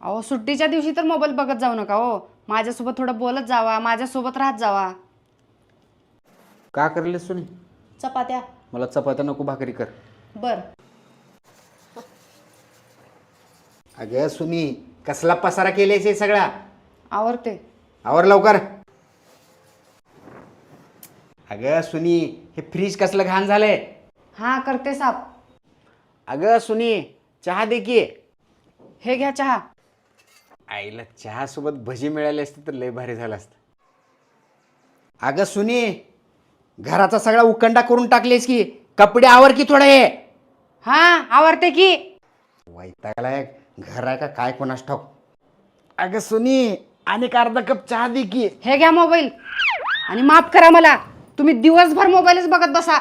अहो सुट्टीच्या दिवशी तर मोबाईल बघत जाऊ नका हो. माझ्यासोबत थोडं बोलत जावा, माझ्यासोबत राहत जावा. का करले सुनी? चपात्या. मला चपात्या नको, भाकरी कर. बर. अगं सुनी, कसला पसारा केलायस हे सगळा? आवरते. आवर लवकर. अगं सुनी, हे फ्रीज कसलं घाण झालंय. हा करते साफ. अगं सुनी, चहा दे की. हे घ्या चहा. आईला चहा सोबत भजी मिळाली असते तर लय भारी झालं असतं. अगं सुनी, घराचा सगळा उकंडा करून टाकलेस की. कपडे आवर की थोडं हे. हा आवरते की. वैतागलाय, घर आहे का काय कोणास ठाऊक. अगं सुनी, आणि अर्धा कप चहा दे की. हे घ्या मोबाईल. आणि माफ करा मला, तुम्ही दिवसभर मोबाईलच बघत बसा.